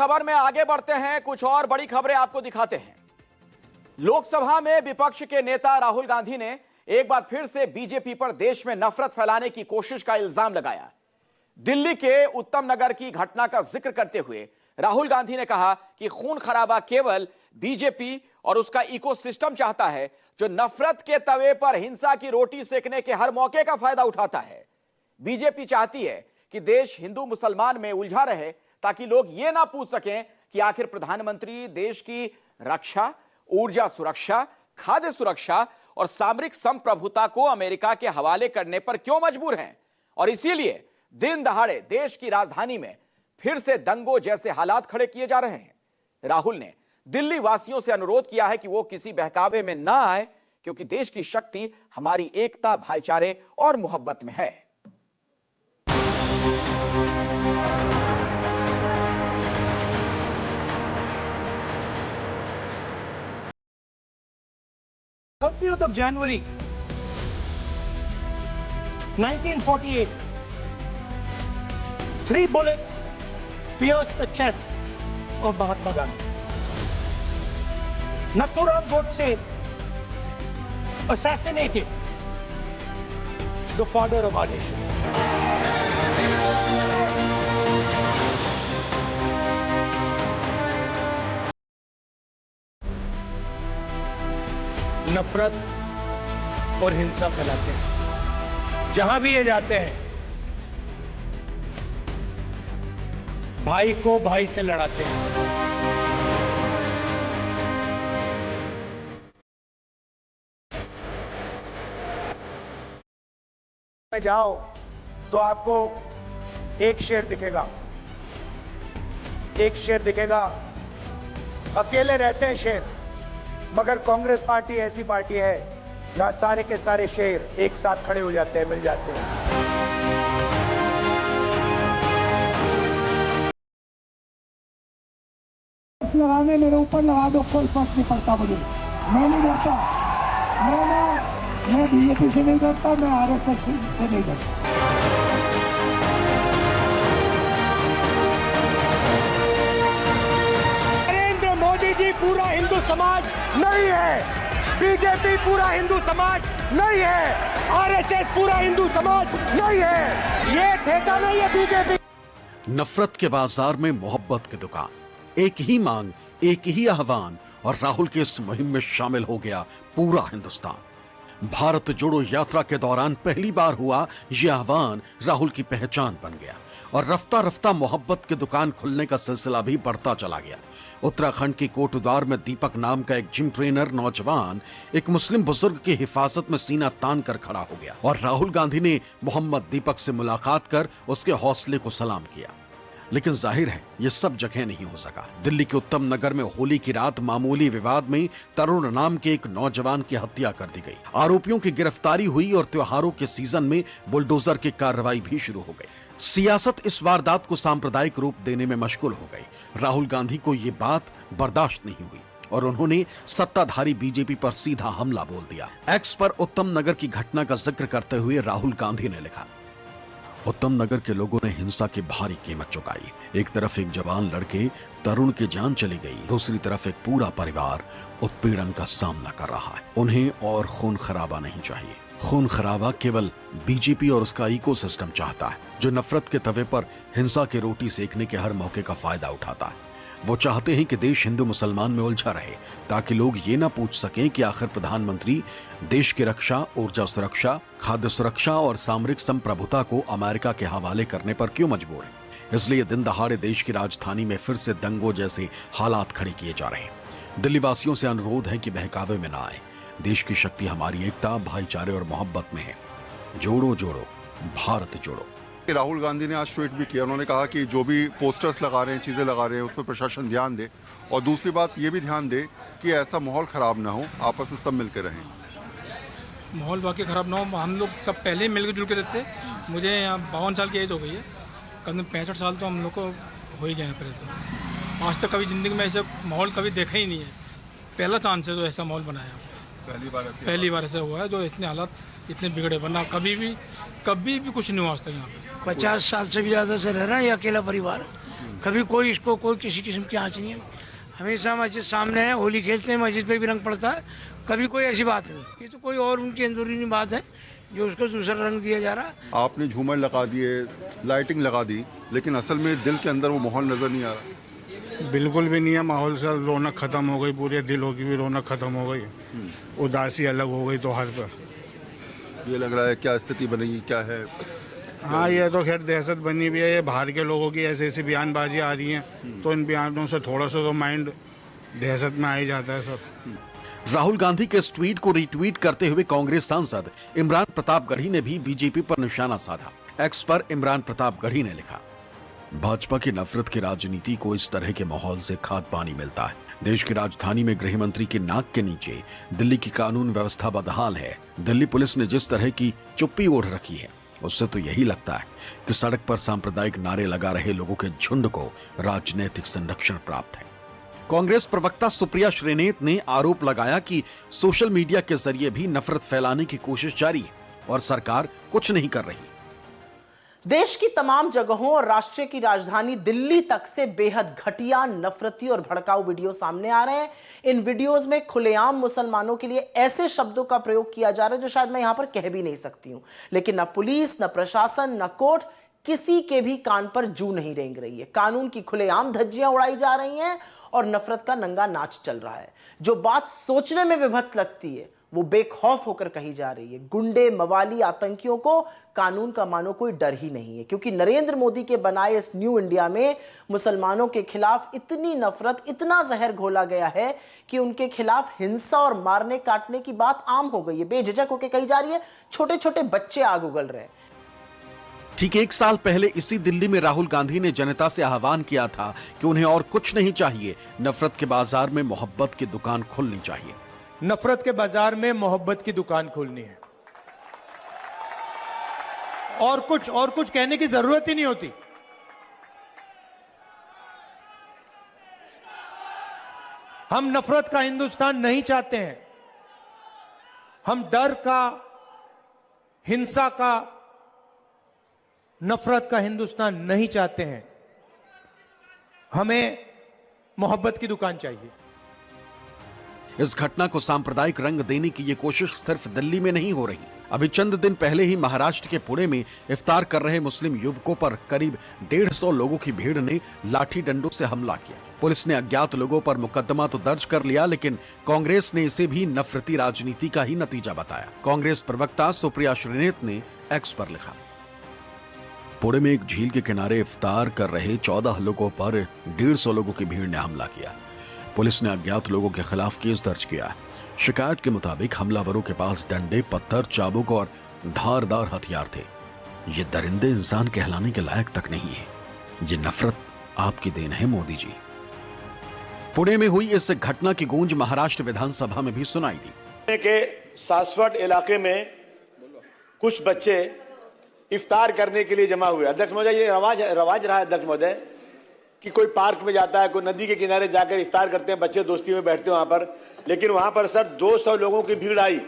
खबर में आगे बढ़ते हैं, कुछ और बड़ी खबरें आपको दिखाते हैं। लोकसभा में विपक्ष के नेता राहुल गांधी ने एक बार फिर से बीजेपी पर देश में नफरत फैलाने की कोशिश का इल्जाम लगाया। दिल्ली के उत्तम नगर की घटना का जिक्र करते हुए राहुल गांधी ने कहा कि खून खराबा केवल बीजेपी और उसका इकोसिस्टम चाहता है, जो नफरत के तवे पर हिंसा की रोटी सेकने के हर मौके का फायदा उठाता है। बीजेपी चाहती है कि देश हिंदू मुसलमान में उलझा रहे, ताकि लोग ये ना पूछ सकें कि आखिर प्रधानमंत्री देश की रक्षा, ऊर्जा सुरक्षा, खाद्य सुरक्षा और सामरिक संप्रभुता को अमेरिका के हवाले करने पर क्यों मजबूर हैं। और इसीलिए दिन दहाड़े देश की राजधानी में फिर से दंगों जैसे हालात खड़े किए जा रहे हैं। राहुल ने दिल्ली वासियों से अनुरोध किया है कि वो किसी बहकावे में ना आए, क्योंकि देश की शक्ति हमारी एकता, भाईचारे और मोहब्बत में है। of January 1948, 3 bullets pierced the chest of Mahatma Gandhi. Nathuram Godse assassinated the father of our nation. नफरत और हिंसा फैलाते हैं। जहां भी ये जाते हैं, भाई को भाई से लड़ाते हैं। में जाओ तो आपको एक शेर दिखेगा, अकेले रहते हैं शेर, मगर कांग्रेस पार्टी ऐसी पार्टी है जहां सारे के सारे शेर एक साथ खड़े हो जाते हैं, मिल जाते हैं। लगाने मेरे ऊपर लगा दो, कोई फर्क नहीं पड़ता मुझे। मैं नहीं डरता, मैं बीजेपी से नहीं डरता, मैं आरएसएस से नहीं डरता। नरेंद्र मोदी जी पूरा हिंदू समाज नहीं है, बीजेपी पूरा हिंदू समाज नहीं है, आरएसएस पूरा हिंदू समाज नहीं है। ये ठेका नहीं है बीजेपी। नफरत के बाजार में मोहब्बत की दुकान, एक ही मांग, एक ही आह्वान, और राहुल के इस मुहिम में शामिल हो गया पूरा हिंदुस्तान। भारत जोड़ो यात्रा के दौरान पहली बार हुआ यह आह्वान राहुल की पहचान बन गया, और रफ्ता रफ्ता मोहब्बत की दुकान खुलने का सिलसिला भी बढ़ता चला गया। उत्तराखंड की कोटद्वार में दीपक नाम का एक जिम ट्रेनर नौजवान एक मुस्लिम बुजुर्ग की हिफाजत में सीना तान कर खड़ा हो गया, और राहुल गांधी ने मोहम्मद दीपक से मुलाकात कर उसके हौसले को सलाम किया। लेकिन जाहिर है ये सब जगह नहीं हो सका। दिल्ली के उत्तम नगर में होली की रात मामूली विवाद में तरुण नाम के एक नौजवान की हत्या कर दी गई। आरोपियों की गिरफ्तारी हुई और त्योहारों के सीजन में बुलडोजर की कार्रवाई भी शुरू हो गई। सियासत इस वारदात को सांप्रदायिक रूप देने में मशगूल हो गई। राहुल गांधी को ये बात बर्दाश्त नहीं हुई और उन्होंने सत्ताधारी बीजेपी पर सीधा हमला बोल दिया। एक्स पर उत्तम नगर की घटना का जिक्र करते हुए राहुल गांधी ने लिखा, उत्तम नगर के लोगों ने हिंसा की भारी कीमत चुकाई। एक तरफ एक जवान लड़के तरुण की जान चली गई, दूसरी तरफ एक पूरा परिवार उत्पीड़न का सामना कर रहा है। उन्हें और खून खराबा नहीं चाहिए। खून खराबा केवल बीजेपी और उसका इकोसिस्टम चाहता है, जो नफरत के तवे पर हिंसा की रोटी सेकने के हर मौके का फायदा उठाता है। वो चाहते हैं कि देश हिंदू मुसलमान में उलझा रहे, ताकि लोग ये ना पूछ सकें कि आखिर प्रधानमंत्री देश की रक्षा, ऊर्जा सुरक्षा, खाद्य सुरक्षा और सामरिक संप्रभुता को अमेरिका के हवाले करने पर क्यों मजबूर है। इसलिए दिन दहाड़े देश की राजधानी में फिर से दंगों जैसे हालात खड़े किए जा रहे हैं। दिल्ली वासियों से अनुरोध है कि बहकावे में ना आए। देश की शक्ति हमारी एकता, भाईचारे और मोहब्बत में है। जोड़ो जोड़ो, भारत जोड़ो। राहुल गांधी ने आज ट्वीट भी किया। उन्होंने कहा कि जो भी पोस्टर्स लगा रहे हैं, चीज़ें लगा रहे हैं, उस पर प्रशासन ध्यान दे, और दूसरी बात ये भी ध्यान दे कि ऐसा माहौल ख़राब ना हो, आपस में सब मिलकर रहें। माहौल बाकी ख़राब ना हो। हम लोग सब पहले मिलकर जुल के रहते। मुझे यहाँ 52 साल की एज हो गई है, करीब 65 साल तो हम लोग को हो ही गए हैं पहले। आज तक कभी ज़िंदगी में ऐसा माहौल कभी देखा ही नहीं है। पहला चांस है जो ऐसा माहौल बनाया, पहली बार ऐसा हुआ है जो इतने हालात इतने बिगड़े, वरना कभी भी कुछ नहीं हुआ आज तक यहाँ पे। 50 साल से भी ज़्यादा से रह रहा है, ये अकेला परिवार। कभी कोई इसको कोई किसी किस्म की आँच नहीं है। हमेशा मस्जिद सामने है, होली खेलते हैं, मस्जिद पे भी रंग पड़ता है, कभी कोई ऐसी बात नहीं। ये तो कोई और उनकी अंदरूनी बात है जो उसको दूसरा रंग दिया जा रहा है। आपने झूमर लगा दिए, लाइटिंग लगा दी, लेकिन असल में दिल के अंदर वो माहौल नजर नहीं आ रहा। बिल्कुल भी नहीं है माहौल से, रौनक खत्म हो गई, पूरे दिलों की भी रौनक खत्म हो गई, उदासी अलग हो गई तो हर पर। ये लग रहा है क्या स्थिति बनेगी, क्या है? हाँ, ये तो खैर दहशत बनी हुई है। ये बाहर के लोगों की ऐसी ऐसी बयानबाजी आ रही है तो इन बयानों से थोड़ा सा तो माइंड दहशत में आ ही जाता है सब। राहुल गांधी के इस ट्वीट को रीट्वीट करते हुए कांग्रेस सांसद इमरान प्रतापगढ़ी ने भी बीजेपी पर निशाना साधा। एक्स पर इमरान प्रतापगढ़ी ने लिखा, भाजपा की नफरत की राजनीति को इस तरह के माहौल से खाद पानी मिलता है। देश की राजधानी में गृह मंत्री के नाक के नीचे दिल्ली की कानून व्यवस्था बदहाल है। दिल्ली पुलिस ने जिस तरह की चुप्पी ओढ़ रखी है उससे तो यही लगता है कि सड़क पर सांप्रदायिक नारे लगा रहे लोगों के झुंड को राजनीतिक संरक्षण प्राप्त है। कांग्रेस प्रवक्ता सुप्रिया श्रीनेत ने आरोप लगाया कि सोशल मीडिया के जरिए भी नफरत फैलाने की कोशिश जारी है और सरकार कुछ नहीं कर रही। देश की तमाम जगहों और राष्ट्र की राजधानी दिल्ली तक से बेहद घटिया, नफरती और भड़काऊ वीडियो सामने आ रहे हैं। इन वीडियोस में खुलेआम मुसलमानों के लिए ऐसे शब्दों का प्रयोग किया जा रहा है जो शायद मैं यहां पर कह भी नहीं सकती हूं, लेकिन न पुलिस, न प्रशासन, न कोर्ट, किसी के भी कान पर जू नहीं रेंग रही है। कानून की खुलेआम धज्जियां उड़ाई जा रही हैं और नफरत का नंगा नाच चल रहा है। जो बात सोचने में विभत्स लगती है वो बेखौफ होकर कही जा रही है। गुंडे, मवाली, आतंकियों को कानून का मानो कोई डर ही नहीं है, क्योंकि नरेंद्र मोदी के बनाए इस न्यू इंडिया में मुसलमानों के खिलाफ इतनी नफरत, इतना जहर घोला गया है कि उनके खिलाफ हिंसा और मारने काटने की बात आम हो गई है। बेझिझक होकर कही जा रही है, छोटे छोटे बच्चे आग उगल रहे हैं। ठीक 1 साल पहले इसी दिल्ली में राहुल गांधी ने जनता से आह्वान किया था कि उन्हें और कुछ नहीं चाहिए, नफरत के बाजार में मोहब्बत की दुकान खोलनी चाहिए। नफरत के बाजार में मोहब्बत की दुकान खोलनी है और कुछ कहने की जरूरत ही नहीं होती। हम नफरत का हिंदुस्तान नहीं चाहते हैं। हम डर का, हिंसा का, नफरत का हिंदुस्तान नहीं चाहते हैं। हमें मोहब्बत की दुकान चाहिए। इस घटना को सांप्रदायिक रंग देने की ये कोशिश सिर्फ दिल्ली में नहीं हो रही। अभी चंद दिन पहले ही महाराष्ट्र के पुणे में इफ्तार कर रहे मुस्लिम युवकों पर करीब 150 लोगों की भीड़ ने लाठी डंडों से हमला किया। पुलिस ने अज्ञात लोगों पर मुकदमा तो दर्ज कर लिया, लेकिन कांग्रेस ने इसे भी नफरती राजनीति का ही नतीजा बताया। कांग्रेस प्रवक्ता सुप्रिया श्रीनेत ने एक्स पर लिखा, पुणे में एक झील के किनारे इफ्तार कर रहे 14 लोगों पर 150 लोगों की भीड़ ने हमला किया। पुलिस ने अज्ञात लोगों के खिलाफ केस दर्ज किया। शिकायत के मुताबिक हमलावरों के पास डंडे, पत्थर, चाबुक और धारदार हथियार थे। ये दरिंदे इंसान कहलाने के लायक तक नहीं है। ये नफरत आपकी देन है मोदी जी। पुणे में हुई इस घटना की गूंज महाराष्ट्र विधानसभा में भी सुनाई दी। के सासवट इलाके में कुछ बच्चे इफ्तार करने के लिए जमा हुए। अध्यक्ष महोदय, ये रवाज रहा है अध्यक्ष महोदय कि कोई पार्क में जाता है, कोई नदी के किनारे जाकर इफ्तार करते हैं, बच्चे दोस्ती में बैठते हैं वहां पर, लेकिन वहां पर सर 200 लोगों की भीड़ आई,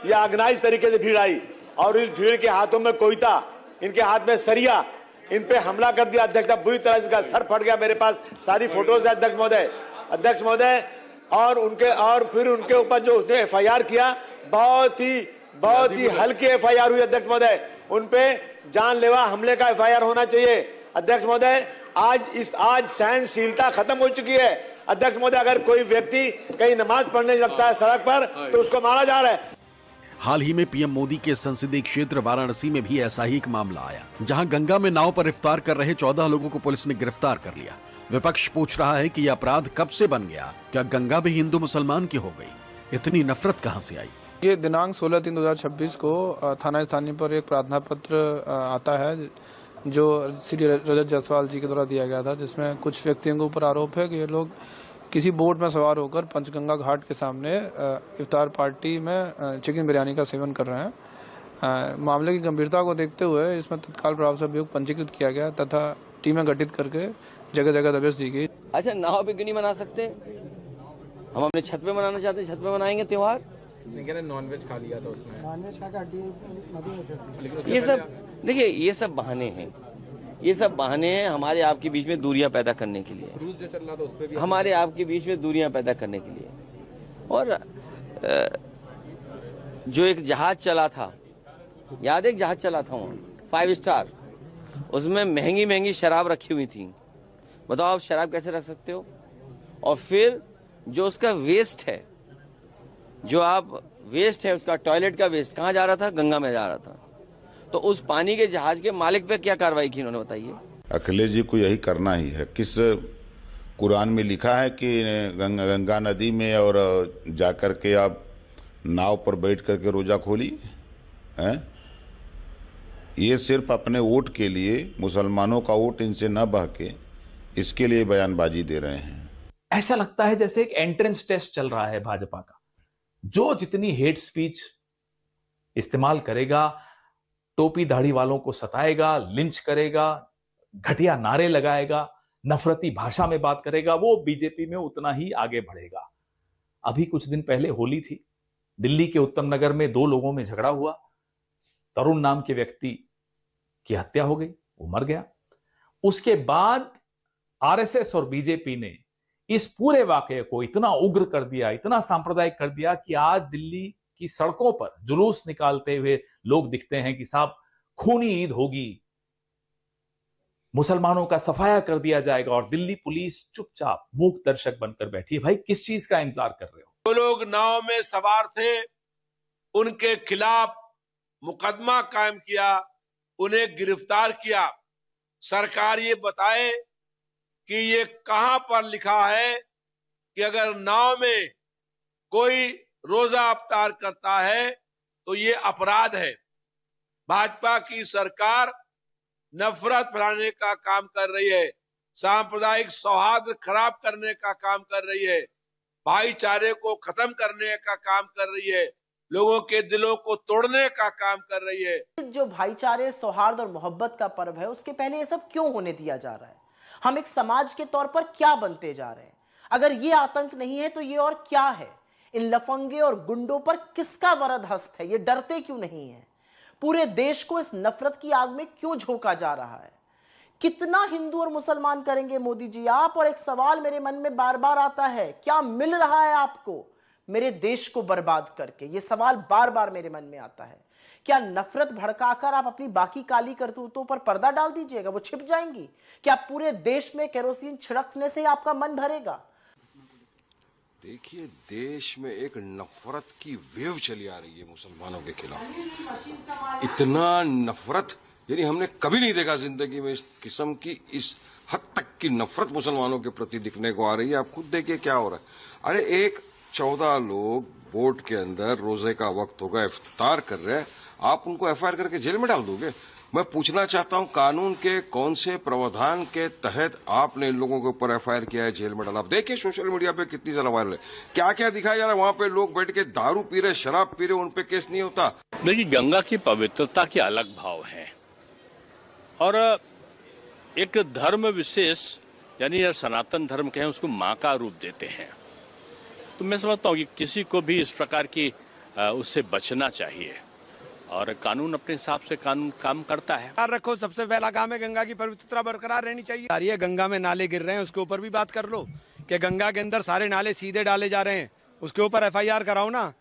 या ऑर्गेनाइज तरीके से भीड़ आई और इस भीड़ के हाथों में कोयता, इनके हाथ में सरिया, इन पे हमला कर दिया। अध्यक्ष, बुरी तरह से सर फट गया। मेरे पास सारी फोटोज है अध्यक्ष महोदय, और फिर उनके ऊपर जो उसने FIR किया, बहुत ही हल्की FIR हुई अध्यक्ष महोदय। उन पे जानलेवा हमले का FIR होना चाहिए अध्यक्ष महोदय। आज सहनशीलता खत्म हो चुकी है अध्यक्ष महोदय। अगर कोई व्यक्ति कहीं नमाज पढ़ने लगता है सड़क पर तो उसको मारा जा रहा है। हाल ही में पीएम मोदी के संसदीय क्षेत्र वाराणसी में भी ऐसा ही एक मामला आया, जहां गंगा में नाव पर इफ्तार कर रहे 14 लोगों को पुलिस ने गिरफ्तार कर लिया। विपक्ष पूछ रहा है कि यह अपराध कब से बन गया? क्या गंगा भी हिंदू मुसलमान की हो गई? इतनी नफरत कहां से आई? ये दिनांक 16/3/2026 को थाना स्थानीय पर एक प्रार्थना पत्र आता है जो श्री रजत जायसवाल जी के द्वारा दिया गया था, जिसमें कुछ व्यक्तियों के ऊपर आरोप है कि ये लोग किसी बोट में सवार होकर पंचगंगा घाट के सामने इफ्तार पार्टी में चिकन बिरयानी का सेवन कर रहे हैं। मामले की गंभीरता को देखते हुए इसमें तत्काल प्रभाव से अभियोग पंजीकृत किया गया तथा टीमें गठित करके जगह जगह दबिश दी गई। अच्छा, नाव पे क्यों नहीं मना सकते? हम अपने छत पे मनाना चाहते हैं, छत पे मनाएंगे त्योहार। नॉनवेज खा लिया था उसमें। ये सब देखिए, ये सब बहाने हैं। ये सब बहाने हैं हमारे आपके बीच में दूरियां पैदा करने के लिए, क्रूज जो चल रहा था उस पे भी हमारे आपके बीच में दूरियां पैदा करने के लिए। और जो एक जहाज चला था, याद है एक जहाज चला था वहाँ 5 स्टार, उसमें महंगी महंगी शराब रखी हुई थी। बताओ आप शराब कैसे रख सकते हो? और फिर जो उसका वेस्ट है, जो आप वेस्ट है उसका, टॉयलेट का वेस्ट कहाँ जा रहा था? गंगा में जा रहा था। तो उस पानी के जहाज के मालिक पे क्या कार्रवाई की इन्होंने, बताइए। अखिलेश जी को यही करना ही है। किस कुरान में लिखा है कि गंगा नदी में और जाकर के आप नाव पर बैठ करके रोजा खोलिए हैं? ये सिर्फ अपने वोट के लिए, मुसलमानों का वोट इनसे न बहके, इसके लिए बयानबाजी दे रहे हैं। ऐसा लगता है जैसे एक एंट्रेंस टेस्ट चल रहा है भाजपा का। जो जितनी हेट स्पीच इस्तेमाल करेगा, टोपी दाढ़ी वालों को सताएगा, लिंच करेगा, घटिया नारे लगाएगा, नफरती भाषा में बात करेगा, वो बीजेपी में उतना ही आगे बढ़ेगा। अभी कुछ दिन पहले होली थी, दिल्ली के उत्तम नगर में 2 लोगों में झगड़ा हुआ, तरुण नाम के व्यक्ति की हत्या हो गई, वो मर गया। उसके बाद आरएसएस और बीजेपी ने इस पूरे वाकये को इतना उग्र कर दिया, इतना सांप्रदायिक कर दिया कि आज दिल्ली की सड़कों पर जुलूस निकालते हुए लोग दिखते हैं कि साहब खूनी ईद होगी, मुसलमानों का सफाया कर दिया जाएगा, और दिल्ली पुलिस चुपचाप मूक दर्शक बनकर बैठी है। भाई किस चीज का इंतजार कर रहे हो? जो लोग नाव में सवार थे उनके खिलाफ मुकदमा कायम किया, उन्हें गिरफ्तार किया। सरकार ये बताए कि ये कहां पर लिखा है कि अगर नाव में कोई रोजा अफ्तार करता है तो ये अपराध है। भाजपा की सरकार नफरत फैलाने का काम कर रही है, सांप्रदायिक सौहार्द खराब करने का काम कर रही है, भाईचारे को खत्म करने का काम कर रही है, लोगों के दिलों को तोड़ने का काम कर रही है। जो भाईचारे, सौहार्द और मोहब्बत का पर्व है, उसके पहले ये सब क्यों होने दिया जा रहा है? हम एक समाज के तौर पर क्या बनते जा रहे हैं? अगर ये आतंक नहीं है तो ये और क्या है? इन लफंगे और गुंडों पर किसका वरद हस्त है? ये डरते क्यों नहीं है? पूरे देश को इस नफरत की आग में क्यों झोंका जा रहा है? कितना हिंदू और मुसलमान करेंगे मोदी जी आप? और एक सवाल मेरे मन में बार बार आता है, क्या मिल रहा है आपको मेरे देश को बर्बाद करके? ये सवाल बार बार मेरे मन में आता है। क्या नफरत भड़काकर आप अपनी बाकी काली करतूतों पर पर्दा डाल दीजिएगा, वो छिप जाएंगी? क्या पूरे देश में केरोसिन छिड़कने से आपका मन भरेगा? देखिए, देश में एक नफरत की वेव चली आ रही है मुसलमानों के खिलाफ। इतना नफरत यानी हमने कभी नहीं देखा जिंदगी में, इस किस्म की, इस हद तक की नफरत मुसलमानों के प्रति दिखने को आ रही है। आप खुद देखिए क्या हो रहा है। अरे एक 14 लोग बोट के अंदर रोजे का वक्त होगा, इफ्तार कर रहे हैं, आप उनको एफआईआर करके जेल में डाल दोगे? मैं पूछना चाहता हूं, कानून के कौन से प्रावधान के तहत आपने इन लोगों के ऊपर एफआईआर किया है, जेल में डाला? आप देखिए सोशल मीडिया पे कितनी ज्यादा वायरल है, क्या क्या दिखाया जा रहा है। वहां पे लोग बैठ के दारू पी रहे, शराब पी रहे, उन पे केस नहीं होता। देखिए, गंगा की पवित्रता के अलग भाव है, और एक धर्म विशेष यानी सनातन धर्म कहें उसको माँ का रूप देते हैं। तो मैं समझता हूँ कि किसी को भी इस प्रकार की उससे बचना चाहिए, और कानून अपने हिसाब से कानून काम करता है। रखो, सबसे पहला काम है गंगा की पवित्रता बरकरार रहनी चाहिए। अरे गंगा में नाले गिर रहे हैं, उसके ऊपर भी बात कर लो कि गंगा के अंदर सारे नाले सीधे डाले जा रहे हैं, उसके ऊपर एफआईआर कराओ ना।